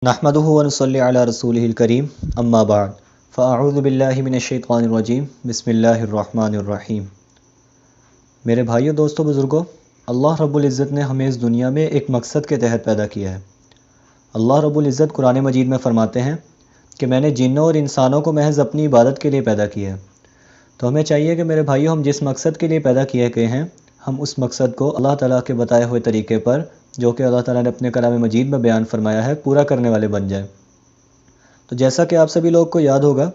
نحمده ونصلي علی رسوله الکریم اما بعد فاعوذ باللہ من الشیطان الرجیم بسم اللہ الرحمن الرحیم۔ میرے بھائیو، دوستو، بزرگو، اللہ رب العزت نے ہمیں اس دنیا میں ایک مقصد کے تحت پیدا کیا ہے۔ اللہ رب العزت قرآن مجید میں فرماتے ہیں کہ میں نے جنوں اور انسانوں کو محض اپنی عبادت کے لیے پیدا کیا ہے۔ تو ہمیں چاہیے کہ میرے بھائیو، ہم جس مقصد کے لیے پیدا کیے گئے ہیں، ہم اس مقصد کو اللہ تعالیٰ کے بتائے ہوئے طریقے پر، جو کہ اللہ تعالیٰ نے اپنے کلام مجید میں بیان فرمایا ہے، پورا کرنے والے بن جائیں۔ تو جیسا کہ آپ سبھی لوگ کو یاد ہوگا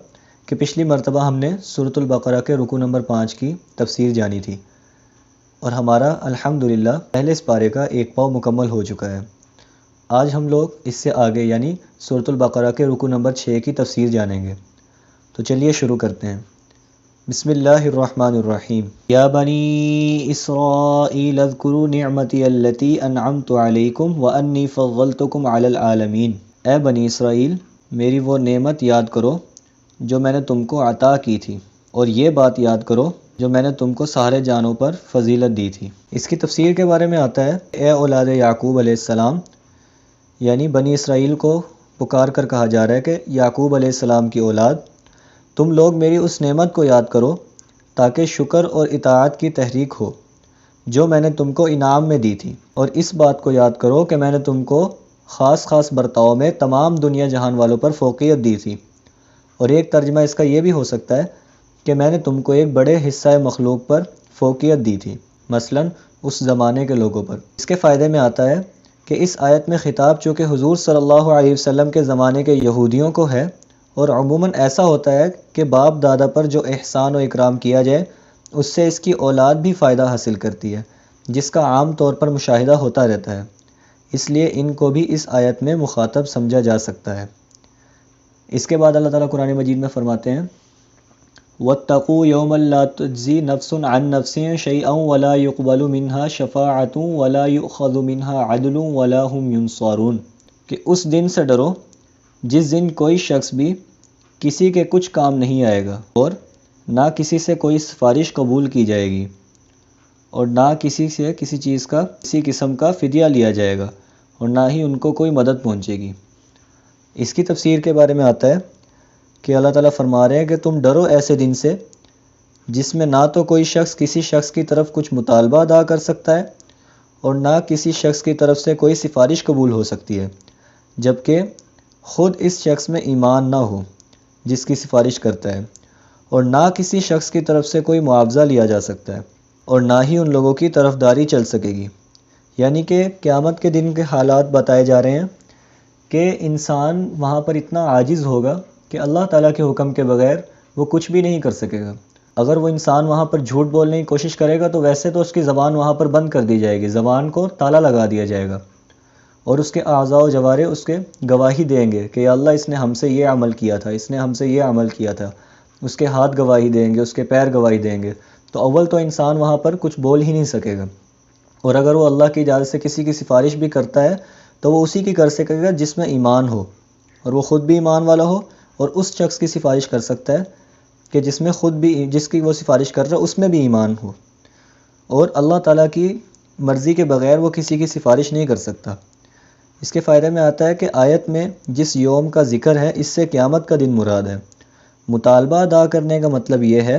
کہ پچھلی مرتبہ ہم نے سورۃ البقرہ کے رکوع نمبر 5 کی تفسیر جانی تھی، اور ہمارا الحمدللہ پہلے اس پارے کا ایک پاؤ مکمل ہو چکا ہے۔ آج ہم لوگ اس سے آگے یعنی سورۃ البقرہ کے رکوع نمبر 6 کی تفسیر جانیں گے۔ تو چلیے شروع کرتے ہیں۔ بسم اللہ الرحمن الرحیم۔ یا بنی اسرائیل اذکروا نعمتی التی انعمت علیکم وانی فضلتکم علی العالمین۔ اے بنی اسرائیل، میری وہ نعمت یاد کرو جو میں نے تم کو عطا کی تھی، اور یہ بات یاد کرو جو میں نے تم کو سارے جانوں پر فضیلت دی تھی۔ اس کی تفسیر کے بارے میں آتا ہے، اے اولاد یعقوب علیہ السلام، یعنی بنی اسرائیل کو پکار کر کہا جا رہا ہے کہ یعقوب علیہ السلام کی اولاد، تم لوگ میری اس نعمت کو یاد کرو تاکہ شکر اور اطاعت کی تحریک ہو جو میں نے تم کو انعام میں دی تھی، اور اس بات کو یاد کرو کہ میں نے تم کو خاص برتاؤ میں تمام دنیا جہان والوں پر فوقیت دی تھی۔ اور ایک ترجمہ اس کا یہ بھی ہو سکتا ہے کہ میں نے تم کو ایک بڑے حصہ مخلوق پر فوقیت دی تھی، مثلا اس زمانے کے لوگوں پر۔ اس کے فائدے میں آتا ہے کہ اس آیت میں خطاب چونکہ حضور صلی اللہ علیہ وسلم کے زمانے کے یہودیوں کو ہے، اور عموماً ایسا ہوتا ہے کہ باپ دادا پر جو احسان و اکرام کیا جائے اس سے اس کی اولاد بھی فائدہ حاصل کرتی ہے، جس کا عام طور پر مشاہدہ ہوتا رہتا ہے، اس لیے ان کو بھی اس آیت میں مخاطب سمجھا جا سکتا ہے۔ اس کے بعد اللہ تعالیٰ قرآن مجید میں فرماتے ہیں، وَاتَّقُوا يَوْمًا لَا تُجْزِي نَفْسٌ عَن نَفْسٍ شَيْئًا وَلَا يُقْبَلُ مِنْهَا شَفَاعَةٌ وَلَا يُؤْخَذُ مِنْهَا عَدْلٌ وَلَا هُمْ يُنصَرُونَ، کہ اس دن سے ڈرو جس دن کوئی شخص بھی کسی کے کچھ کام نہیں آئے گا، اور نہ کسی سے کوئی سفارش قبول کی جائے گی، اور نہ کسی سے کسی چیز کا کسی قسم کا فدیہ لیا جائے گا، اور نہ ہی ان کو کوئی مدد پہنچے گی۔ اس کی تفسیر کے بارے میں آتا ہے کہ اللہ تعالیٰ فرما رہے ہیں کہ تم ڈرو ایسے دن سے جس میں نہ تو کوئی شخص کسی شخص کی طرف کچھ مطالبہ ادا کر سکتا ہے، اور نہ کسی شخص کی طرف سے کوئی سفارش قبول ہو سکتی ہے، جبکہ خود اس شخص میں ایمان نہ ہو جس کی سفارش کرتا ہے، اور نہ کسی شخص کی طرف سے کوئی معاوضہ لیا جا سکتا ہے، اور نہ ہی ان لوگوں کی طرفداری چل سکے گی۔ یعنی کہ قیامت کے دن کے حالات بتائے جا رہے ہیں کہ انسان وہاں پر اتنا عاجز ہوگا کہ اللہ تعالیٰ کے حکم کے بغیر وہ کچھ بھی نہیں کر سکے گا۔ اگر وہ انسان وہاں پر جھوٹ بولنے کی کوشش کرے گا تو ویسے تو اس کی زبان وہاں پر بند کر دی جائے گی، زبان کو تالا لگا دیا جائے گا، اور اس کے اعضاء و جوارح اس کے گواہی دیں گے کہ یا اللہ اس نے ہم سے یہ عمل کیا تھا، اس نے ہم سے یہ عمل کیا تھا، اس کے ہاتھ گواہی دیں گے، اس کے پیر گواہی دیں گے۔ تو اول تو انسان وہاں پر کچھ بول ہی نہیں سکے گا، اور اگر وہ اللہ کی اجازت سے کسی کی سفارش بھی کرتا ہے تو وہ اسی کی کر سکے گا جس میں ایمان ہو، اور وہ خود بھی ایمان والا ہو، اور اس شخص کی سفارش کر سکتا ہے کہ جس میں خود بھی جس کی وہ سفارش کر رہا ہے اس میں بھی ایمان ہو، اور اللہ تعالیٰ کی مرضی کے بغیر وہ کسی کی سفارش نہیں کر سکتا۔ اس کے فائدے میں آتا ہے کہ آیت میں جس یوم کا ذکر ہے اس سے قیامت کا دن مراد ہے۔ مطالبہ ادا کرنے کا مطلب یہ ہے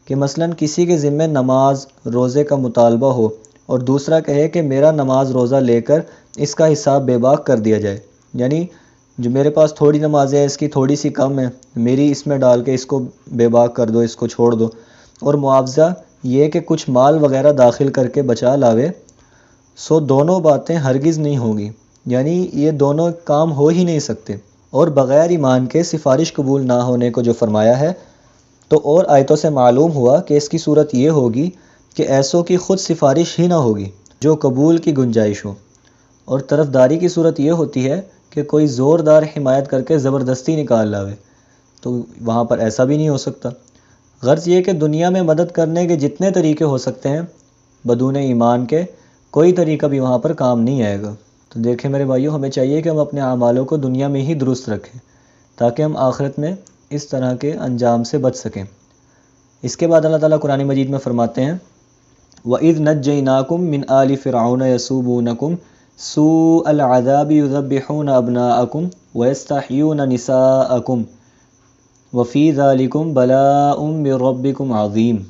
کہ مثلا کسی کے ذمہ نماز روزے کا مطالبہ ہو، اور دوسرا کہے کہ میرا نماز روزہ لے کر اس کا حساب بے باک کر دیا جائے، یعنی جو میرے پاس تھوڑی نمازیں ہیں اس کی تھوڑی سی کم ہے، میری اس میں ڈال کے اس کو بے باک کر دو، اس کو چھوڑ دو، اور معاوضہ یہ کہ کچھ مال وغیرہ داخل کر کے بچا لاوے، سو دونوں باتیں ہرگز نہیں ہوں گی، یعنی یہ دونوں کام ہو ہی نہیں سکتے۔ اور بغیر ایمان کے سفارش قبول نہ ہونے کو جو فرمایا ہے، تو اور آیتوں سے معلوم ہوا کہ اس کی صورت یہ ہوگی کہ ایسوں کی خود سفارش ہی نہ ہوگی جو قبول کی گنجائش ہو، اور طرفداری کی صورت یہ ہوتی ہے کہ کوئی زوردار حمایت کر کے زبردستی نکال لاوے، تو وہاں پر ایسا بھی نہیں ہو سکتا۔ غرض یہ کہ دنیا میں مدد کرنے کے جتنے طریقے ہو سکتے ہیں بدون ایمان کے، کوئی طریقہ بھی وہاں پر کام نہیں آئے گا۔ تو دیکھیں میرے بھائیو، ہمیں چاہیے کہ ہم اپنے اعمالوں کو دنیا میں ہی درست رکھیں تاکہ ہم آخرت میں اس طرح کے انجام سے بچ سکیں۔ اس کے بعد اللہ تعالیٰ قرآن مجید میں فرماتے ہیں، وَإِذْ نَجَّيْنَاكُم مِّنْ آلِ فِرْعَوْنَ يَسُومُونَكُمْ سُوءَ الْعَذَابِ يُذَبِّحُونَ أَبْنَاءَكُمْ وَيَسْتَحْيُونَ نِسَاءَكُمْ وَفِي ذَلِكُمْ بَلَاءٌ مِّن رَبِّكُمْ عَظِيمٌ۔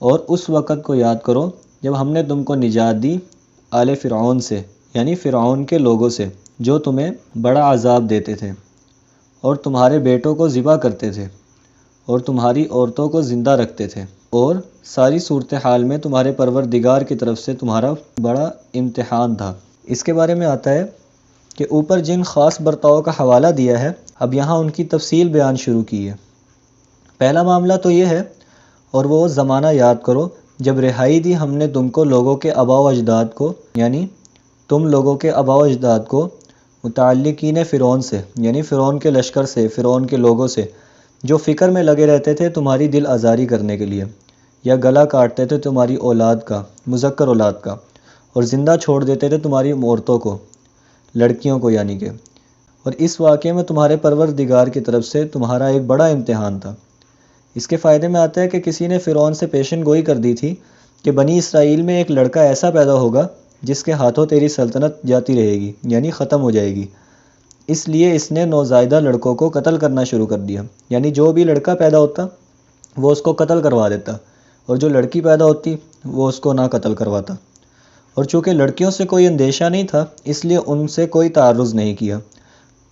اور اس وقت کو یاد کرو جب ہم نے تم کو نجات دی آل فرعون سے، یعنی فرعون کے لوگوں سے، جو تمہیں بڑا عذاب دیتے تھے اور تمہارے بیٹوں کو ذبح کرتے تھے اور تمہاری عورتوں کو زندہ رکھتے تھے، اور ساری صورتحال میں تمہارے پروردگار کی طرف سے تمہارا بڑا امتحان تھا۔ اس کے بارے میں آتا ہے کہ اوپر جن خاص برتاؤ کا حوالہ دیا ہے، اب یہاں ان کی تفصیل بیان شروع کی ہے۔ پہلا معاملہ تو یہ ہے، اور وہ زمانہ یاد کرو جب رہائی دی ہم نے تم کو لوگوں کے آباء و اجداد کو، یعنی تم لوگوں کے آباء و اجداد کو، متعلقین فرعون سے، یعنی فرعون کے لشکر سے، فرعون کے لوگوں سے، جو فکر میں لگے رہتے تھے تمہاری دل آزاری کرنے کے لیے، یا گلا کاٹتے تھے تمہاری اولاد کا، مذکر اولاد کا، اور زندہ چھوڑ دیتے تھے تمہاری عورتوں کو، لڑکیوں کو یعنی کہ۔ اور اس واقعے میں تمہارے پروردگار کی طرف سے تمہارا ایک بڑا امتحان تھا۔ اس کے فائدے میں آتا ہے کہ کسی نے فرعون سے پیشن گوئی کر دی تھی کہ بنی اسرائیل میں ایک لڑکا ایسا پیدا ہوگا جس کے ہاتھوں تیری سلطنت جاتی رہے گی، یعنی ختم ہو جائے گی۔ اس لیے اس نے نوزائیدہ لڑکوں کو قتل کرنا شروع کر دیا، یعنی جو بھی لڑکا پیدا ہوتا وہ اس کو قتل کروا دیتا، اور جو لڑکی پیدا ہوتی وہ اس کو نہ قتل کرواتا۔ اور چونکہ لڑکیوں سے کوئی اندیشہ نہیں تھا اس لیے ان سے کوئی تعرض نہیں کیا۔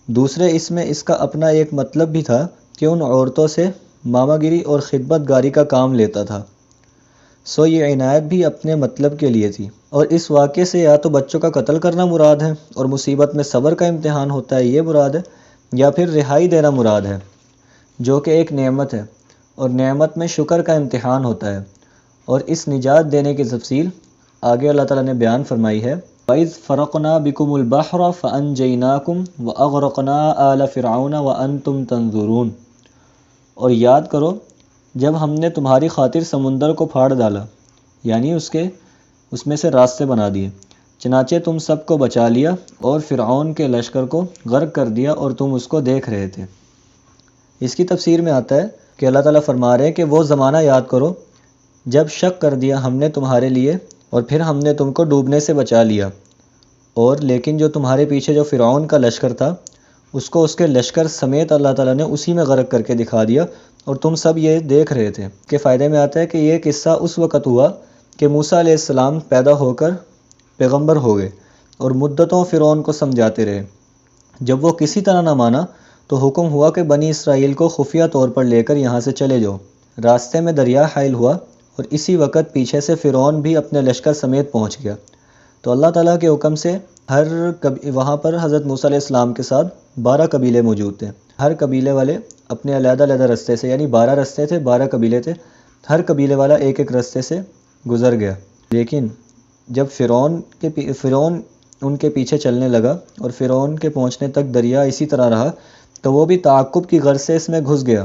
دوسرے اس میں اس کا اپنا ایک مطلب بھی تھا کہ ان عورتوں سے ماما گیری اور خدمت گاری کا کام لیتا تھا، سو یہ عنایت بھی اپنے مطلب کے لیے تھی۔ اور اس واقعے سے یا تو بچوں کا قتل کرنا مراد ہے اور مصیبت میں صبر کا امتحان ہوتا ہے، یہ مراد ہے، یا پھر رہائی دینا مراد ہے، جو کہ ایک نعمت ہے، اور نعمت میں شکر کا امتحان ہوتا ہے۔ اور اس نجات دینے کی تفصیل آگے اللہ تعالیٰ نے بیان فرمائی ہے، وَإِذْ فَرَقْنَا بِكُمُ الْبَحْرَ فَأَنْجَيْنَاكُمْ وَأَغْرَقْنَا آلَ فِرْعَوْنَ وَأَنْتُمْ تَنظُرُونَ۔ اور یاد کرو جب ہم نے تمہاری خاطر سمندر کو پھاڑ ڈالا، یعنی اس میں سے راستے بنا دیے، چنانچہ تم سب کو بچا لیا اور فرعون کے لشکر کو غرق کر دیا اور تم اس کو دیکھ رہے تھے۔ اس کی تفسیر میں آتا ہے کہ اللہ تعالیٰ فرما رہے ہیں کہ وہ زمانہ یاد کرو جب شک کر دیا ہم نے تمہارے لیے اور پھر ہم نے تم کو ڈوبنے سے بچا لیا، اور لیکن جو تمہارے پیچھے جو فرعون کا لشکر تھا اس کو اس کے لشکر سمیت اللہ تعالیٰ نے اسی میں غرق کر کے دکھا دیا اور تم سب یہ دیکھ رہے تھے۔ کے فائدے میں آتا ہے کہ یہ قصہ اس وقت ہوا کہ موسیٰ علیہ السلام پیدا ہو کر پیغمبر ہو گئے اور مدتوں فرعون کو سمجھاتے رہے۔ جب وہ کسی طرح نہ مانا تو حکم ہوا کہ بنی اسرائیل کو خفیہ طور پر لے کر یہاں سے چلے جاؤ۔ راستے میں دریا حائل ہوا اور اسی وقت پیچھے سے فرعون بھی اپنے لشکر سمیت پہنچ گیا۔ تو اللہ تعالیٰ کے حکم سے وہاں پر حضرت موسیٰ علیہ السلام کے ساتھ 12 قبیلے موجود تھے۔ ہر قبیلے والے اپنے علیحدہ علیحدہ رستے سے، یعنی 12 رستے تھے، 12 قبیلے تھے، ہر قبیلے والا ایک ایک رستے سے گزر گیا۔ لیکن جب فرعون ان کے پیچھے چلنے لگا اور فرعون کے پہنچنے تک دریا اسی طرح رہا تو وہ بھی تعاقب کی غرض سے اس میں گھس گیا۔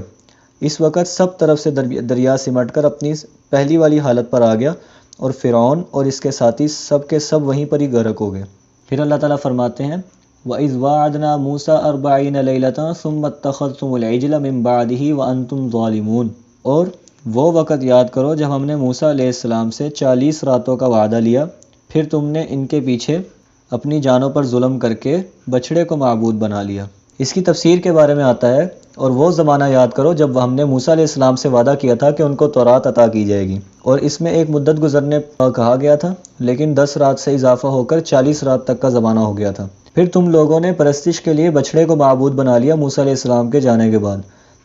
اس وقت سب طرف سے دریا سمٹ کر اپنی پہلی والی حالت پر آ گیا اور فرعون اور اس کے ساتھی سب کے سب وہیں پر ہی غرق ہو گئے۔ پھر اللہ تعالیٰ فرماتے ہیں وَإِذْ وَعَدْنَا مُوسَىٰ 40 لَيْلَةً ثُمَّ اتَّخَذْتُمُ الْعِجْلَ مِن بَعْدِهِ وَأَنْتُمْ ظَالِمُونَ۔ اور وہ وقت یاد کرو جب ہم نے موسیٰ علیہ السلام سے 40 راتوں کا وعدہ لیا، پھر تم نے ان کے پیچھے اپنی جانوں پر ظلم کر کے بچھڑے کو معبود بنا لیا۔ اس کی تفسیر کے بارے میں آتا ہے، اور وہ زمانہ یاد کرو جب ہم نے موسیٰ علیہ السلام سے وعدہ کیا تھا کہ ان کو تورات عطا کی جائے گی، اور اس میں ایک مدت گزرنے کہا گیا تھا، لیکن 10 رات سے اضافہ ہو کر 40 رات تک کا زمانہ ہو گیا تھا۔ پھر تم لوگوں نے پرستش کے لیے بچھڑے کو معبود بنا لیا موسیٰ علیہ السلام کے جانے کے بعد،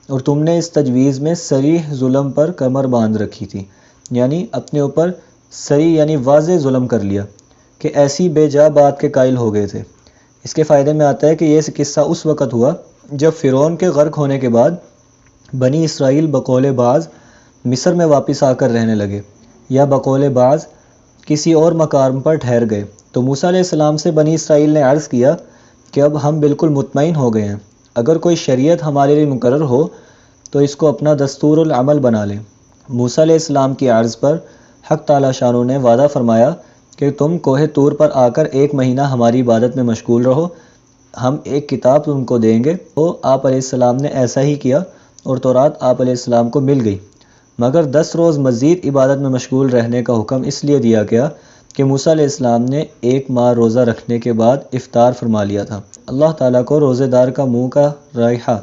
اور تم نے اس تجویز میں صریح ظلم پر کمر باندھ رکھی تھی، یعنی اپنے اوپر صریح یعنی واضح ظلم کر لیا کہ ایسی بے جا بات کے قائل ہو گئے تھے۔ اس کے فائدے میں آتا ہے کہ یہ قصہ اس وقت ہوا جب فرعون کے غرق ہونے کے بعد بنی اسرائیل بقول بعض مصر میں واپس آ کر رہنے لگے، یا بقول بعض کسی اور مقام پر ٹھہر گئے۔ تو موسیٰ علیہ السلام سے بنی اسرائیل نے عرض کیا کہ اب ہم بالکل مطمئن ہو گئے ہیں، اگر کوئی شریعت ہمارے لیے مقرر ہو تو اس کو اپنا دستور العمل بنا لیں۔ موسیٰ علیہ السلام کی عرض پر حق تعالیٰ شانہ نے وعدہ فرمایا کہ تم کوہ طور پر آ کر 1 مہینہ ہماری عبادت میں مشغول رہو، ہم ایک کتاب تم کو دیں گے۔ تو آپ علیہ السلام نے ایسا ہی کیا اور تورات آپ علیہ السلام کو مل گئی، مگر 10 روز مزید عبادت میں مشغول رہنے کا حکم اس لیے دیا گیا کہ موسیٰ علیہ السلام نے 1 ماہ روزہ رکھنے کے بعد افطار فرما لیا تھا۔ اللہ تعالیٰ کو روزے دار کا منہ کا رائحہ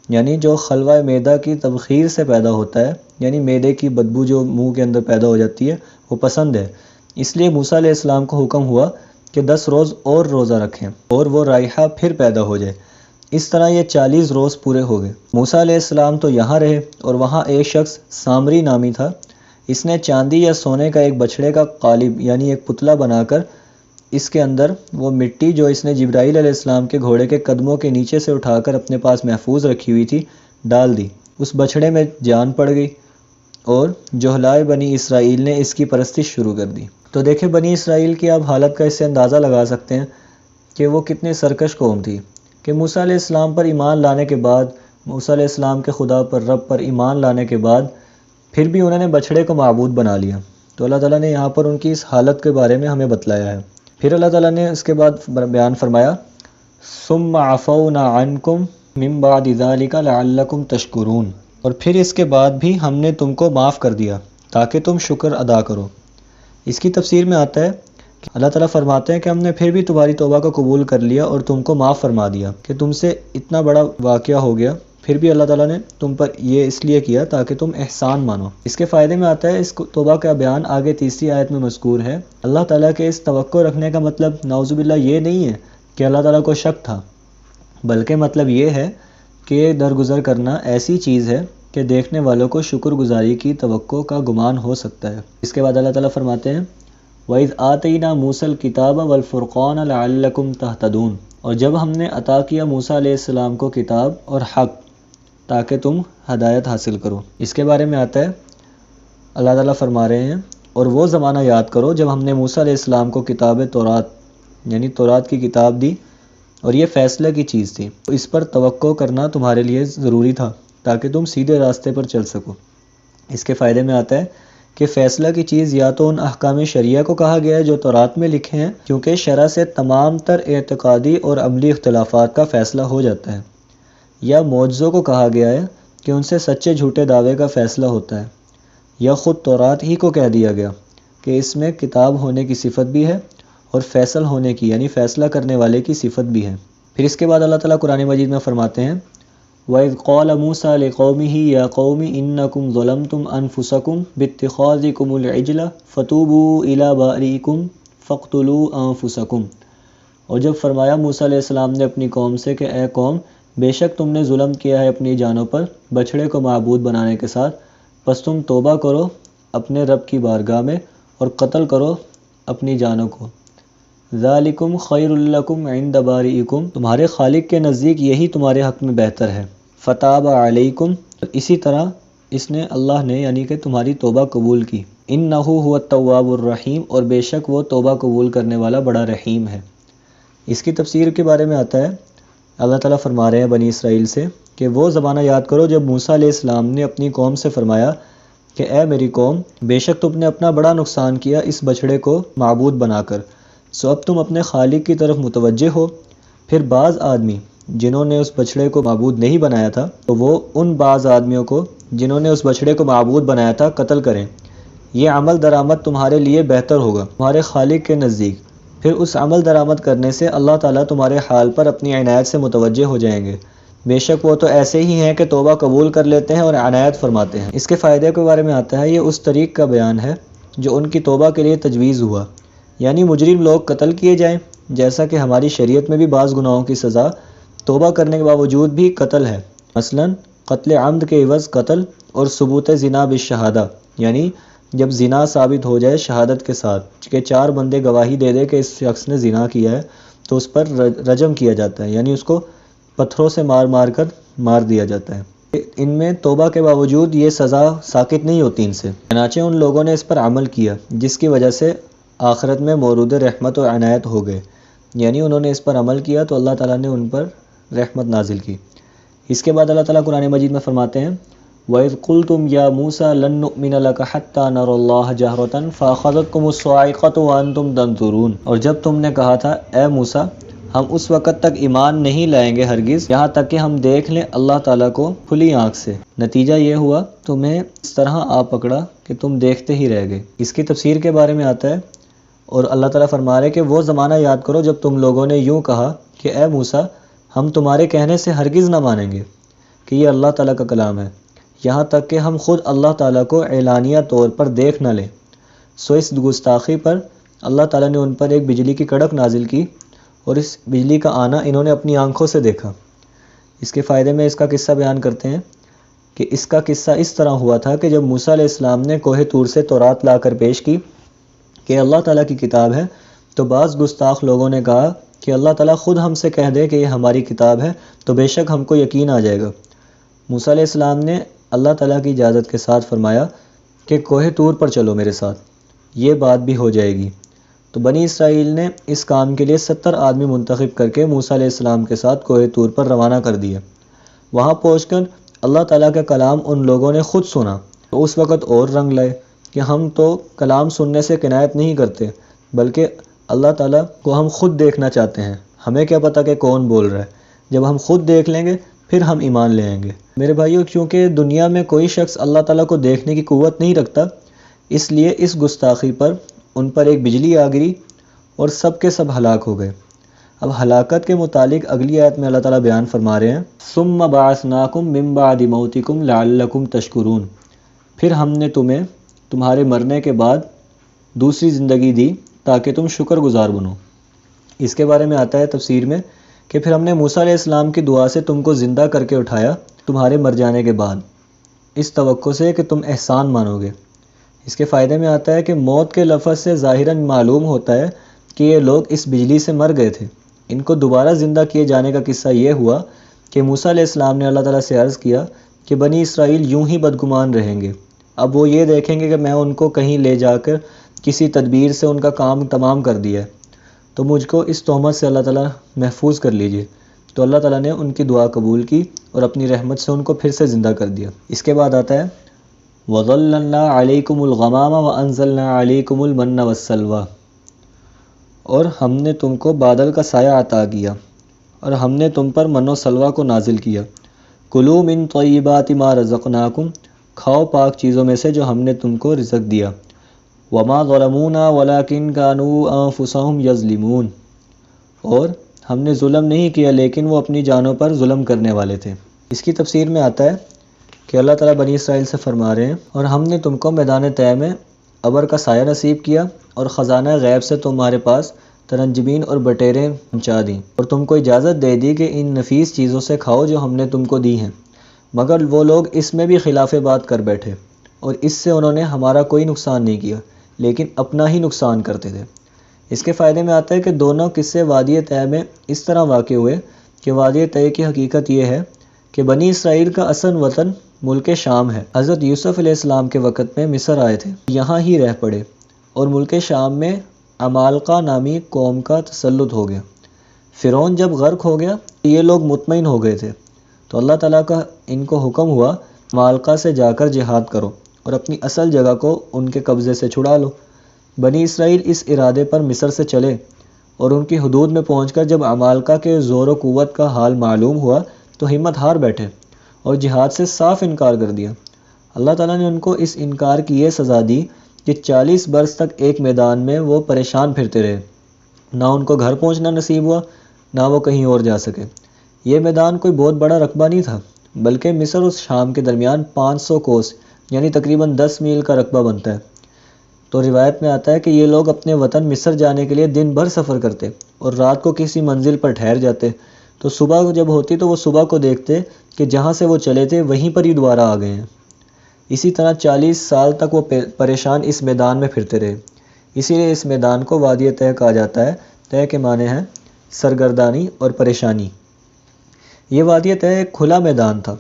یعنی جو خلوہ معدہ کی تبخیر سے پیدا ہوتا ہے، یعنی معدے کی بدبو جو منہ کے اندر پیدا ہو جاتی ہے، وہ پسند ہے۔ اس لیے موسیٰ علیہ السلام کو حکم ہوا کہ 10 روز اور روزہ رکھیں اور وہ رائحہ پھر پیدا ہو جائے۔ اس طرح یہ 40 روز پورے ہو گئے۔ موسیٰ علیہ السلام تو یہاں رہے اور وہاں ایک شخص سامری نامی تھا، اس نے چاندی یا سونے کا ایک بچھڑے کا قالب یعنی ایک پتلا بنا کر اس کے اندر وہ مٹی جو اس نے جبرائیل علیہ السلام کے گھوڑے کے قدموں کے نیچے سے اٹھا کر اپنے پاس محفوظ رکھی ہوئی تھی ڈال دی۔ اس بچھڑے میں جان پڑ گئی اور جہلائے بنی اسرائیل نے اس کی پرستش شروع کر دی۔ تو دیکھیں بنی اسرائیل کی آپ حالت کا اس سے اندازہ لگا سکتے ہیں کہ وہ کتنے سرکش قوم تھی کہ موسیٰ علیہ السلام پر ایمان لانے کے بعد، موسیٰ علیہ السلام کے خدا پر، رب پر ایمان لانے کے بعد پھر بھی انہوں نے بچھڑے کو معبود بنا لیا۔ تو اللہ تعالیٰ نے یہاں پر ان کی اس حالت کے بارے میں ہمیں بتلایا ہے۔ پھر اللہ تعالیٰ نے اس کے بعد بیان فرمایا ثم عفونا عنکم من بعد ذلک لعلکم تشکرون، اور پھر اس کے بعد بھی ہم نے تم کو معاف کر دیا تاکہ تم شکر ادا کرو۔ اس کی تفسیر میں آتا ہے کہ اللہ تعالیٰ فرماتے ہیں کہ ہم نے پھر بھی تمہاری توبہ کو قبول کر لیا اور تم کو معاف فرما دیا کہ تم سے اتنا بڑا واقعہ ہو گیا، پھر بھی اللہ تعالیٰ نے تم پر یہ اس لیے کیا تاکہ تم احسان مانو۔ اس کے فائدے میں آتا ہے، اس توبہ کا بیان آگے تیسری آیت میں مذکور ہے۔ اللہ تعالیٰ کے اس توقع رکھنے کا مطلب نعوذ باللہ یہ نہیں ہے کہ اللہ تعالیٰ کو شک تھا، بلکہ مطلب یہ ہے کہ درگزر کرنا ایسی چیز ہے کہ دیکھنے والوں کو شکر گزاری کی توقع کا گمان ہو سکتا ہے۔ اس کے بعد اللہ تعالیٰ فرماتے ہیں وَإِذْ آتَيْنَا مُوسَى الْكِتَابَ وَالْفُرْقَانَ لَعَلَّكُمْ تَهْتَدُونَ، اور جب ہم نے عطا کیا موسیٰ علیہ السلام کو کتاب اور حق تاکہ تم ہدایت حاصل کرو۔ اس کے بارے میں آتا ہے اللہ تعالیٰ فرما رہے ہیں اور وہ زمانہ یاد کرو جب ہم نے موسیٰ علیہ السلام کو کتاب تورات یعنی تورات کی کتاب دی اور یہ فیصلہ کی چیز تھی، تو اس پر توقع کرنا تمہارے لیے ضروری تھا تاکہ تم سیدھے راستے پر چل سکو۔ اس کے فائدے میں آتا ہے کہ فیصلہ کی چیز یا تو ان احکام شریعہ کو کہا گیا ہے جو تورات میں لکھے ہیں، کیونکہ شرع سے تمام تر اعتقادی اور عملی اختلافات کا فیصلہ ہو جاتا ہے، یا معجزوں کو کہا گیا ہے کہ ان سے سچے جھوٹے دعوے کا فیصلہ ہوتا ہے، یا خود تورات ہی کو کہہ دیا گیا کہ اس میں کتاب ہونے کی صفت بھی ہے اور فیصل ہونے کی یعنی فیصلہ کرنے والے کی صفت بھی ہے۔ پھر اس کے بعد اللہ تعالیٰ قرآن مجید میں فرماتے ہیں وَإِذْ قَالَ مُوسَىٰ لِقَوْمِهِ يَا قَوْمِ إِنَّكُمْ ظَلَمْتُمْ أَنفُسَكُمْ بِاتِّخَاذِكُمُ الْعِجْلَ فَتُوبُوا إِلَىٰ بَارِئِكُمْ فَاقْتُلُوا أَنفُسَكُمْ، اور جب فرمایا موسیٰ علیہ السلام نے اپنی قوم سے کہ اے قوم، بے شک تم نے ظلم کیا ہے اپنی جانوں پر بچھڑے کو معبود بنانے کے ساتھ، پس تم توبہ کرو اپنے رب کی بارگاہ میں اور قتل کرو اپنی جانوں کو۔ ذالکم خیر لکم عند بارئکم، تمہارے خالق کے نزدیک یہی تمہارے حق میں بہتر ہے۔ فتاب علیکم، اسی طرح اس نے اللہ نے یعنی کہ تمہاری توبہ قبول کی۔ انہ هو التواب الرحیم، اور بے شک وہ توبہ قبول کرنے والا بڑا رحیم ہے۔ اس کی تفسیر کے بارے میں آتا ہے اللہ تعالیٰ فرما رہے ہیں بنی اسرائیل سے کہ وہ زمانہ یاد کرو جب موسیٰ علیہ السلام نے اپنی قوم سے فرمایا کہ اے میری قوم، بے شک تم نے اپنا بڑا نقصان کیا اس بچھڑے کو معبود بنا کر، سو اب تم اپنے خالق کی طرف متوجہ ہو۔ پھر بعض آدمی جنہوں نے اس بچھڑے کو معبود نہیں بنایا تھا تو وہ ان بعض آدمیوں کو جنہوں نے اس بچھڑے کو معبود بنایا تھا قتل کریں، یہ عمل درآمد تمہارے لیے بہتر ہوگا تمہارے خالق کے نزدیک۔ پھر اس عمل درآمد کرنے سے اللہ تعالیٰ تمہارے حال پر اپنی عنایت سے متوجہ ہو جائیں گے، بے شک وہ تو ایسے ہی ہیں کہ توبہ قبول کر لیتے ہیں اور عنایت فرماتے ہیں۔ اس کے فائدے کے بارے میں آتا ہے یہ اس طریق کا بیان ہے جو ان کی توبہ کے لیے تجویز ہوا، یعنی مجرم لوگ قتل کیے جائیں، جیسا کہ ہماری شریعت میں بھی بعض گناہوں کی سزا توبہ کرنے کے باوجود بھی قتل ہے، مثلا قتل عمد کے عوض قتل، اور ثبوت زنا بالشہادہ، یعنی جب زنا ثابت ہو جائے شہادت کے ساتھ کہ 4 بندے گواہی دے دے کہ اس شخص نے زنا کیا ہے تو اس پر رجم کیا جاتا ہے، یعنی اس کو پتھروں سے مار کر مار دیا جاتا ہے۔ ان میں توبہ کے باوجود یہ سزا ساقط نہیں ہوتی ان سے، چنانچہ ان لوگوں نے اس پر عمل کیا جس کی وجہ سے آخرت میں مورود رحمت و عنایت ہو گئے، یعنی انہوں نے اس پر عمل کیا تو اللہ تعالیٰ نے ان پر رحمت نازل کی۔ اس کے بعد اللہ تعالیٰ قرآن مجید میں فرماتے ہیں وَإِذْ قُلْتُمْ يَا مُوسَىٰ لَن نُّؤْمِنَ لَكَ حَتَّىٰ نَرَى اللَّهَ جَهْرَةً فَأَخَذَتْكُمُ الصَّاعِقَةُ وَأَنْتُمْ تَنظُرُونَ، اور جب تم نے کہا تھا اے موسیٰ ہم اس وقت تک ایمان نہیں لائیں گے ہرگز یہاں تک کہ ہم دیکھ لیں اللہ تعالیٰ کو کھلی آنکھ سے، نتیجہ یہ ہوا تمہیں اس طرح آ پکڑا کہ تم دیکھتے ہی رہ گئے۔ اس کی تفسیر کے بارے میں آتا ہے اور اللہ تعالیٰ فرما رہے کہ وہ زمانہ یاد کرو جب تم لوگوں نے یوں کہا کہ اے موسیٰ ہم تمہارے کہنے سے ہرگز نہ مانیں گے کہ یہ اللہ تعالیٰ کا کلام ہے، یہاں تک کہ ہم خود اللہ تعالیٰ کو اعلانیہ طور پر دیکھ نہ لیں۔ سو اس گستاخی پر اللہ تعالیٰ نے ان پر ایک بجلی کی کڑک نازل کی، اور اس بجلی کا آنا انہوں نے اپنی آنکھوں سے دیکھا۔ اس کے فائدے میں اس کا قصہ بیان کرتے ہیں کہ اس کا قصہ اس طرح ہوا تھا کہ جب موسیٰ علیہ السلام نے کوہ طور سے تورات لا کر پیش کی کہ اللہ تعالیٰ کی کتاب ہے، تو بعض گستاخ لوگوں نے کہا کہ اللہ تعالیٰ خود ہم سے کہہ دے کہ یہ ہماری کتاب ہے تو بے شک ہم کو یقین آ جائے گا۔ موسیٰ علیہ السلام نے اللہ تعالیٰ کی اجازت کے ساتھ فرمایا کہ کوہ طور پر چلو میرے ساتھ، یہ بات بھی ہو جائے گی۔ تو بنی اسرائیل نے اس کام کے لیے 70 آدمی منتخب کر کے موسیٰ علیہ السلام کے ساتھ کوہ طور پر روانہ کر دیا۔ وہاں پہنچ کر اللہ تعالیٰ کا کلام ان لوگوں نے خود سنا تو اس وقت اور رنگ لائے کہ ہم تو کلام سننے سے کنایت نہیں کرتے، بلکہ اللہ تعالیٰ کو ہم خود دیکھنا چاہتے ہیں، ہمیں کیا پتہ کہ کون بول رہا ہے، جب ہم خود دیکھ لیں گے پھر ہم ایمان لے آئیں گے۔ میرے بھائیو، کیونکہ دنیا میں کوئی شخص اللہ تعالیٰ کو دیکھنے کی قوت نہیں رکھتا، اس لیے اس گستاخی پر ان پر ایک بجلی آ گری اور سب کے سب ہلاک ہو گئے۔ اب ہلاکت کے متعلق اگلی آیت میں اللہ تعالیٰ بیان فرما رہے ہیں، ثم بعثناکم من بعد موتکم لعلکم تشکرون، پھر ہم نے تمہیں تمہارے مرنے کے بعد دوسری زندگی دی تاکہ تم شکر گزار بنو۔ اس کے بارے میں آتا ہے تفسیر میں کہ پھر ہم نے موسیٰ علیہ السلام کی دعا سے تم کو زندہ کر کے اٹھایا تمہارے مر جانے کے بعد، اس توقع سے کہ تم احسان مانو گے۔ اس کے فائدے میں آتا ہے کہ موت کے لفظ سے ظاہراً معلوم ہوتا ہے کہ یہ لوگ اس بجلی سے مر گئے تھے۔ ان کو دوبارہ زندہ کیے جانے کا قصہ یہ ہوا کہ موسیٰ علیہ السلام نے اللہ تعالیٰ سے عرض کیا کہ بنی اسرائیل یوں ہی بدگمان رہیں گے، اب وہ یہ دیکھیں گے کہ میں ان کو کہیں لے جا کر کسی تدبیر سے ان کا کام تمام کر دیا ہے، تو مجھ کو اس تہمت سے اللہ تعالیٰ محفوظ کر لیجئے۔ تو اللہ تعالیٰ نے ان کی دعا قبول کی اور اپنی رحمت سے ان کو پھر سے زندہ کر دیا۔ اس کے بعد آتا ہے وَظَلَّلْنَا عَلَيْكُمُ الْغَمَامَ وَأَنزَلْنَا عَلَيْكُمُ الْمَنَّ وَالسَّلْوَىٰ، اور ہم نے تم کو بادل کا سایہ عطا کیا اور ہم نے تم پر من و سلوہ کو نازل کیا۔ کُلُوا مِن طَیِّبَاتِ مَا رَزَقْنَاکُمْ، کھاؤ پاک چیزوں میں سے جو ہم نے تم کو رزق دیا۔ وَمَا ظَلَمُونَا وَلَٰكِن كَانُوا أَنفُسَهُمْ يَظْلِمُونَ، اور ہم نے ظلم نہیں کیا لیکن وہ اپنی جانوں پر ظلم کرنے والے تھے۔ اس کی تفسیر میں آتا ہے کہ اللہ تعالیٰ بنی اسرائیل سے فرما رہے ہیں، اور ہم نے تم کو میدان طے میں ابر کا سایہ نصیب کیا اور خزانہ غیب سے تمہارے پاس ترنجبین اور بٹیریں پہنچا دیں، اور تم کو اجازت دے دی کہ ان نفیس چیزوں سے کھاؤ جو ہم نے تم کو دی ہیں، مگر وہ لوگ اس میں بھی خلاف بات کر بیٹھے اور اس سے انہوں نے ہمارا کوئی نقصان نہیں کیا لیکن اپنا ہی نقصان کرتے تھے۔ اس کے فائدے میں آتا ہے کہ دونوں قصے وادی طے میں اس طرح واقع ہوئے کہ وادی طے کی حقیقت یہ ہے کہ بنی اسرائیل کا اصل وطن ملک شام ہے۔ حضرت یوسف علیہ السلام کے وقت میں مصر آئے تھے، یہاں ہی رہ پڑے، اور ملک شام میں عمالقہ نامی قوم کا تسلط ہو گیا۔ فرعون جب غرق ہو گیا یہ لوگ مطمئن ہو گئے تھے، تو اللہ تعالیٰ کا ان کو حکم ہوا عمالقہ سے جا کر جہاد کرو اور اپنی اصل جگہ کو ان کے قبضے سے چھڑا لو۔ بنی اسرائیل اس ارادے پر مصر سے چلے، اور ان کی حدود میں پہنچ کر جب عمالقہ کے زور و قوت کا حال معلوم ہوا تو ہمت ہار بیٹھے اور جہاد سے صاف انکار کر دیا۔ اللہ تعالیٰ نے ان کو اس انکار کی یہ سزا دی کہ 40 برس تک ایک میدان میں وہ پریشان پھرتے رہے، نہ ان کو گھر پہنچنا نصیب ہوا نہ وہ کہیں اور جا سکے۔ یہ میدان کوئی بہت بڑا رقبہ نہیں تھا، بلکہ مصر اور شام کے درمیان 500 کوس یعنی تقریباً 10 میل کا رقبہ بنتا ہے۔ تو روایت میں آتا ہے کہ یہ لوگ اپنے وطن مصر جانے کے لیے دن بھر سفر کرتے اور رات کو کسی منزل پر ٹھہر جاتے، تو صبح جب ہوتی تو وہ صبح کو دیکھتے کہ جہاں سے وہ چلے تھے وہیں پر ہی دوبارہ آ گئے ہیں۔ اسی طرح 40 سال تک وہ پریشان اس میدان میں پھرتے رہے۔ اسی لیے اس میدان کو وادی طے کہا جاتا ہے۔ طے کے معنی ہیں سرگردانی اور پریشانی۔ یہ وادی طے ایک کھلا میدان تھا،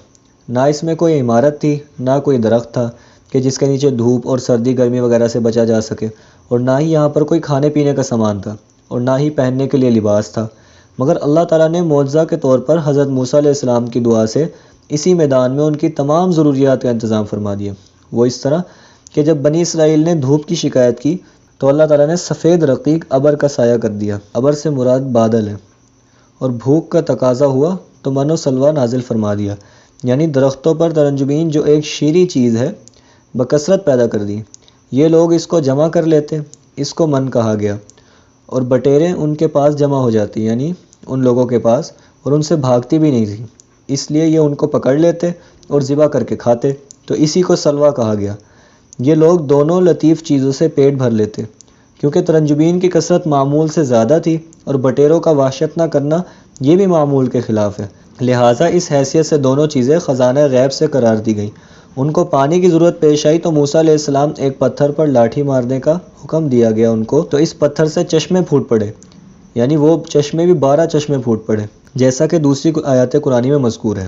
نہ اس میں کوئی عمارت تھی، نہ کوئی درخت تھا کہ جس کے نیچے دھوپ اور سردی گرمی وغیرہ سے بچا جا سکے، اور نہ ہی یہاں پر کوئی کھانے پینے کا سامان تھا اور نہ ہی پہننے کے لیے لباس تھا، مگر اللہ تعالیٰ نے معجزہ کے طور پر حضرت موسیٰ علیہ السلام کی دعا سے اسی میدان میں ان کی تمام ضروریات کا انتظام فرما دیا۔ وہ اس طرح کہ جب بنی اسرائیل نے دھوپ کی شکایت کی تو اللہ تعالیٰ نے سفید رقیق ابر کا سایہ کر دیا، ابر سے مراد بادل ہے، اور بھوک کا تقاضا ہوا تو من و سلوہ نازل فرما دیا، یعنی درختوں پر ترنجبین جو ایک شیریں چیز ہے بکثرت پیدا کر دی۔ یہ لوگ اس کو جمع کر لیتے، اس کو من کہا گیا، اور بٹیریں ان کے پاس جمع ہو جاتی، یعنی ان لوگوں کے پاس اور ان سے بھاگتی بھی نہیں تھی، اس لیے یہ ان کو پکڑ لیتے اور ذبح کر کے کھاتے، تو اسی کو سلوہ کہا گیا۔ یہ لوگ دونوں لطیف چیزوں سے پیٹ بھر لیتے، کیونکہ ترنجبین کی کثرت معمول سے زیادہ تھی اور بٹیروں کا وحشت نہ کرنا یہ بھی معمول کے خلاف ہے، لہٰذا اس حیثیت سے دونوں چیزیں خزانہ غیب سے قرار دی گئیں۔ ان کو پانی کی ضرورت پیش آئی تو موسیٰ علیہ السلام ایک پتھر پر لاٹھی مارنے کا حکم دیا گیا ان کو، تو اس پتھر سے چشمے پھوٹ پڑے، یعنی وہ چشمے بھی 12 چشمے پھوٹ پڑے، جیسا کہ دوسری آیات قرآنی میں مذکور ہے۔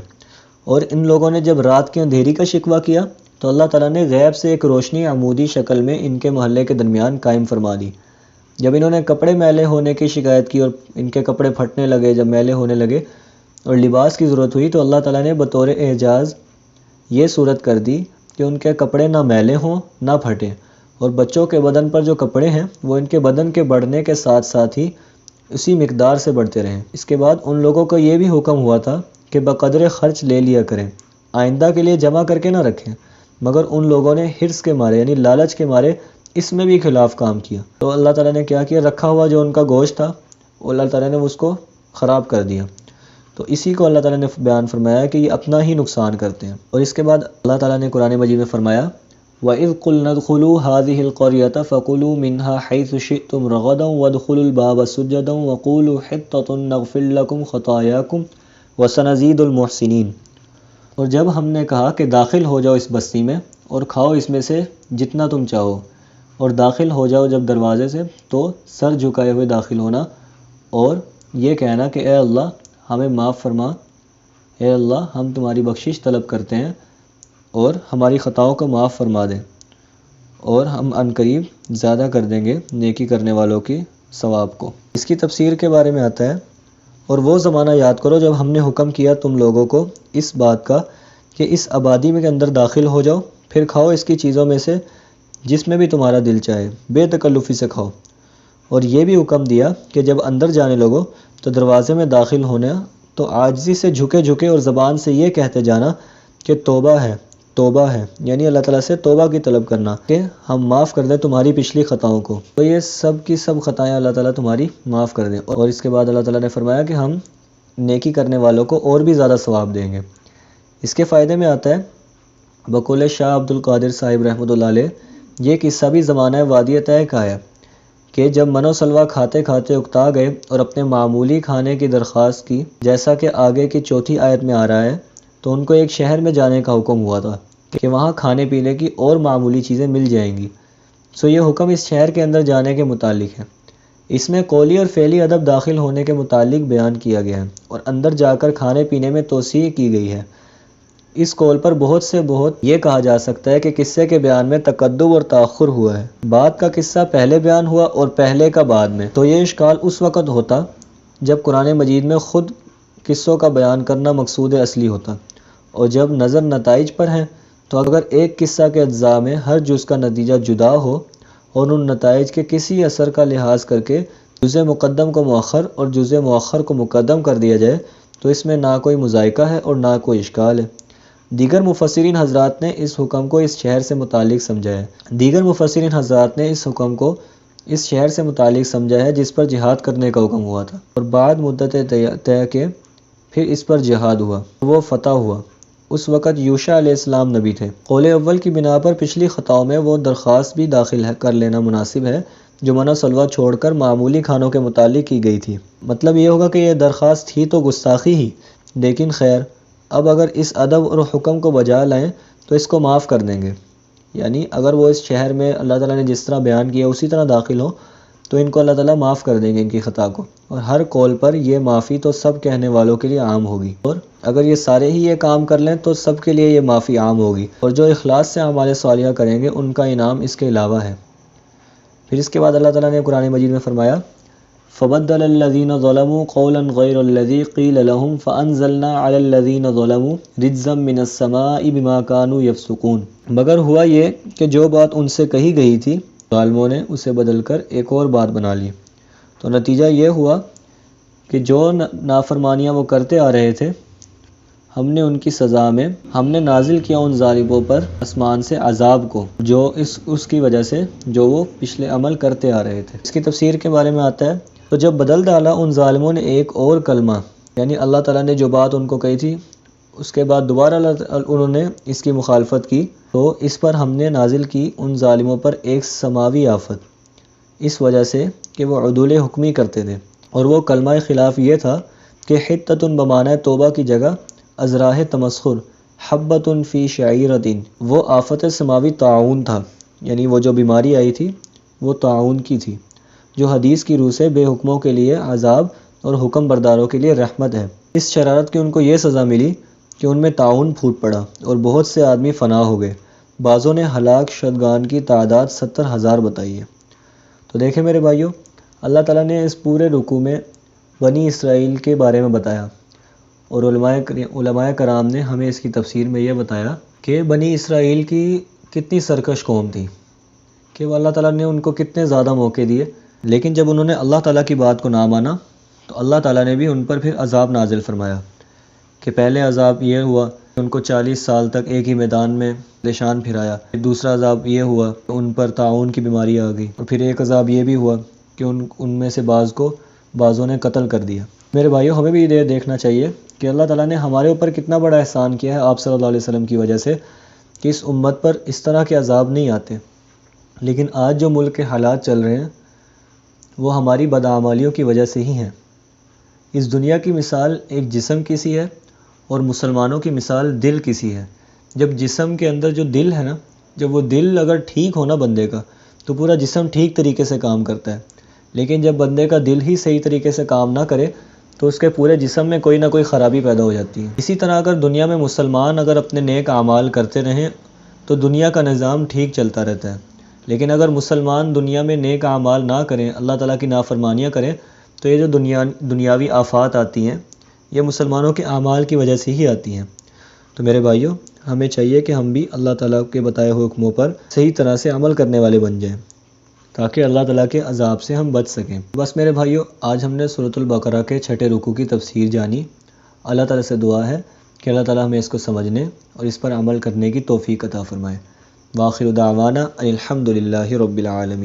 اور ان لوگوں نے جب رات کے اندھیری کا شکوہ کیا تو اللہ تعالیٰ نے غیب سے ایک روشنی عمودی شکل میں ان کے محلے کے درمیان قائم فرما دی۔ جب انہوں نے کپڑے میلے ہونے کی شکایت کی اور ان کے کپڑے پھٹنے لگے، جب میلے ہونے لگے اور لباس کی ضرورت ہوئی، تو اللہ تعالیٰ نے بطور اعجاز یہ صورت کر دی کہ ان کے کپڑے نہ میلے ہوں نہ پھٹیں، اور بچوں کے بدن پر جو کپڑے ہیں وہ ان کے بدن کے بڑھنے کے ساتھ ساتھ ہی اسی مقدار سے بڑھتے رہیں۔ اس کے بعد ان لوگوں کو یہ بھی حکم ہوا تھا کہ بقدر خرچ لے لیا کریں، آئندہ کے لیے جمع کر کے نہ رکھیں، مگر ان لوگوں نے حرص کے مارے یعنی لالچ کے مارے اس میں بھی خلاف کام کیا، تو اللہ تعالیٰ نے کیا کیا، رکھا ہوا جو ان کا گوشت تھا اللہ تعالیٰ نے اس کو خراب کر دیا۔ تو اسی کو اللہ تعالیٰ نے بیان فرمایا کہ یہ اپنا ہی نقصان کرتے ہیں۔ اور اس کے بعد اللہ تعالیٰ نے قرآن مجید میں فرمایا وَإِذْ قُلْنَا ادْخُلُوا هَٰذِهِ الْقَرْيَةَ فَكُلُوا مِنْهَا حَيْثُ شِئْتُمْ رَغَدًا وَادْخُلُوا الْبَابَ سُجَّدًا وَقُولُوا حِطَّةٌ نَغْفِرْ لَكُمْ خَطَايَاكُمْ وَسَنَزِيدُ الْمُحْسِنِينَ۔ اور جب ہم نے کہا کہ داخل ہو جاؤ اس بستی میں اور کھاؤ اس میں سے جتنا تم چاہو، اور داخل ہو جاؤ جب دروازے سے تو سر جھکائے ہوئے داخل ہونا اور یہ کہنا کہ اے اللہ ہمیں معاف فرما، اے اللہ ہم تمہاری بخشش طلب کرتے ہیں اور ہماری خطاؤں کو معاف فرما دیں، اور ہم عنقریب زیادہ کر دیں گے نیکی کرنے والوں کی ثواب کو۔ اس کی تفسیر کے بارے میں آتا ہے اور وہ زمانہ یاد کرو جب ہم نے حکم کیا تم لوگوں کو اس بات کا کہ اس آبادی میں کے اندر داخل ہو جاؤ، پھر کھاؤ اس کی چیزوں میں سے جس میں بھی تمہارا دل چاہے، بے تکلفی سے کھاؤ، اور یہ بھی حکم دیا کہ جب اندر جانے لگو تو دروازے میں داخل ہونا تو عاجزی سے جھکے جھکے اور زبان سے یہ کہتے جانا کہ توبہ ہے توبہ ہے، یعنی اللہ تعالیٰ سے توبہ کی طلب کرنا کہ ہم معاف کر دیں تمہاری پچھلی خطاؤں کو، تو یہ سب کی سب خطائیں اللہ تعالیٰ تمہاری معاف کر دیں۔ اور اس کے بعد اللہ تعالیٰ نے فرمایا کہ ہم نیکی کرنے والوں کو اور بھی زیادہ ثواب دیں گے۔ اس کے فائدے میں آتا ہے بقول شاہ عبد القادر صاحب رحمۃ اللہ علیہ، یہ قصہ بھی زمانہ وادی طے کا ہے کہ جب منو سلوہ کھاتے کھاتے اکتا گئے اور اپنے معمولی کھانے کی درخواست کی، جیسا کہ آگے کی 4 آیت میں آ رہا ہے، تو ان کو ایک شہر میں جانے کا حکم ہوا تھا کہ وہاں کھانے پینے کی اور معمولی چیزیں مل جائیں گی۔ سو یہ حکم اس شہر کے اندر جانے کے متعلق ہے۔ اس میں قولی اور فعلی ادب داخل ہونے کے متعلق بیان کیا گیا ہے اور اندر جا کر کھانے پینے میں توسیع کی گئی ہے۔ اس قول پر بہت یہ کہا جا سکتا ہے کہ قصے کے بیان میں تقدم اور تاخر ہوا ہے، بعد کا قصہ پہلے بیان ہوا اور پہلے کا بعد میں، تو یہ اشکال اس وقت ہوتا جب قرآن مجید میں خود قصوں کا بیان کرنا مقصود اصلی ہوتا، اور جب نظر نتائج پر ہیں تو اگر ایک قصہ کے اجزاء میں ہر جز کا نتیجہ جدا ہو اور ان نتائج کے کسی اثر کا لحاظ کر کے جزء مقدم کو مؤخر اور جزء مؤخر کو مقدم کر دیا جائے تو اس میں نہ کوئی مذائقہ ہے اور نہ کوئی اشکال ہے۔ دیگر مفسرین حضرات نے اس حکم کو اس شہر سے متعلق سمجھا ہے جس پر جہاد کرنے کا حکم ہوا تھا، اور بعد مدت طے کے پھر اس پر جہاد ہوا، وہ فتح ہوا۔ اس وقت یوشع علیہ السلام نبی تھے۔ قول اول کی بنا پر پچھلی خطاؤں میں وہ درخواست بھی داخل کر لینا مناسب ہے جو منع سلوہ چھوڑ کر معمولی کھانوں کے متعلق کی گئی تھی۔ مطلب یہ ہوگا کہ یہ درخواست تھی تو گستاخی ہی، لیکن خیر اب اگر اس ادب اور حکم کو بجا لائیں تو اس کو معاف کر دیں گے، یعنی اگر وہ اس شہر میں اللہ تعالیٰ نے جس طرح بیان کیا اسی طرح داخل ہو تو ان کو اللہ تعالیٰ معاف کر دیں گے ان کی خطا کو، اور ہر قول پر یہ معافی تو سب کہنے والوں کے لیے عام ہوگی، اور اگر یہ سارے ہی یہ کام کر لیں تو سب کے لیے یہ معافی عام ہوگی، اور جو اخلاص سے اعمال صالحہ کریں گے ان کا انعام اس کے علاوہ ہے۔ پھر اس کے بعد اللہ تعالیٰ نے قرآن مجید میں فرمایا فَبَدَّلَ الَّذِينَ ظَلَمُوا قَوْلًا غَيْرَ الَّذِي قِيلَ لَهُمْ فَأَنزَلْنَا عَلَى الَّذِينَ ظَلَمُوا رِجْزًا مِّنَ السَّمَاءِ بِمَا كَانُوا يَفْسُقُونَ۔ مگر ہوا یہ کہ جو بات ان سے کہی گئی تھی ظالموں نے اسے بدل کر ایک اور بات بنا لی، تو نتیجہ یہ ہوا کہ جو نافرمانیاں وہ کرتے آ رہے تھے ہم نے ان کی سزا میں ہم نے نازل کیا ان ظالموں پر آسمان سے عذاب کو جو اس کی وجہ سے جو وہ پچھلے عمل کرتے آ رہے تھے۔ اس کی تفسیر کے بارے میں آتا ہے تو جب بدل ڈالا ان ظالموں نے ایک اور کلمہ، یعنی اللہ تعالیٰ نے جو بات ان کو کہی تھی اس کے بعد دوبارہ انہوں نے اس کی مخالفت کی، تو اس پر ہم نے نازل کی ان ظالموں پر ایک سماوی آفت، اس وجہ سے کہ وہ عدول حکمی کرتے تھے، اور وہ کلمہ خلاف یہ تھا کہ حتۃ بمعنی توبہ کی جگہ ازراہ تمسخر، حبۃ فی شعیرۃ، وہ آفت سماوی طاعون تھا، یعنی وہ جو بیماری آئی تھی وہ طاعون کی تھی، جو حدیث کی روح سے بے حکموں کے لیے عذاب اور حکم برداروں کے لیے رحمت ہے۔ اس شرارت کی ان کو یہ سزا ملی کہ ان میں طاعون پھوٹ پڑا اور بہت سے آدمی فنا ہو گئے۔ بعضوں نے ہلاک شدگان کی تعداد 70,000 بتائی ہے۔ تو دیکھیں میرے بھائیوں، اللہ تعالیٰ نے اس پورے رکوع میں بنی اسرائیل کے بارے میں بتایا، اور علماء کرام نے ہمیں اس کی تفسیر میں یہ بتایا کہ بنی اسرائیل کی کتنی سرکش قوم تھی، کہ وہ اللہ تعالیٰ نے ان کو کتنے زیادہ موقع دیے، لیکن جب انہوں نے اللہ تعالیٰ کی بات کو نہ مانا تو اللہ تعالیٰ نے بھی ان پر پھر عذاب نازل فرمایا۔ کہ پہلے عذاب یہ ہوا کہ ان کو 40 سال تک ایک ہی میدان میں پریشان پھرایا، پھر دوسرا عذاب یہ ہوا کہ ان پر طاعون کی بیماری آ گئی، اور پھر ایک عذاب یہ بھی ہوا کہ ان میں سے بعضوں نے قتل کر دیا۔ میرے بھائیوں، ہمیں بھی یہ دیکھنا چاہیے کہ اللہ تعالیٰ نے ہمارے اوپر کتنا بڑا احسان کیا ہے آپ صلی اللہ علیہ وسلم کی وجہ سے، کہ اس امت پر اس طرح کے عذاب نہیں آتے۔ لیکن آج جو ملک کے حالات چل رہے ہیں وہ ہماری بدعمالیوں کی وجہ سے ہی ہیں۔ اس دنیا کی مثال ایک جسم کی سی ہے، اور مسلمانوں کی مثال دل کی سی ہے۔ جب جسم کے اندر جو دل ہے نا، جب وہ دل اگر ٹھیک ہونا بندے کا، تو پورا جسم ٹھیک طریقے سے کام کرتا ہے، لیکن جب بندے کا دل ہی صحیح طریقے سے کام نہ کرے تو اس کے پورے جسم میں کوئی نہ کوئی خرابی پیدا ہو جاتی ہے۔ اسی طرح اگر دنیا میں مسلمان اگر اپنے نیک اعمال کرتے رہیں تو دنیا کا نظام ٹھیک چلتا رہتا ہے، لیکن اگر مسلمان دنیا میں نیک اعمال نہ کریں، اللہ تعالیٰ کی نافرمانیاں کریں، تو یہ جو دنیاوی آفات آتی ہیں یہ مسلمانوں کے اعمال کی وجہ سے ہی آتی ہیں۔ تو میرے بھائیوں، ہمیں چاہیے کہ ہم بھی اللہ تعالیٰ کے بتائے ہوئے حکموں پر صحیح طرح سے عمل کرنے والے بن جائیں، تاکہ اللہ تعالیٰ کے عذاب سے ہم بچ سکیں۔ بس میرے بھائیوں، آج ہم نے سورۃ البقرہ کے 6 رکوع کی تفسیر جانی۔ اللہ تعالیٰ سے دعا ہے کہ اللہ تعالیٰ ہمیں اس کو سمجھنے اور اس پر عمل کرنے کی توفیق عطا فرمائے۔ وآخر دعوانا ان الحمد للہ رب العالمین۔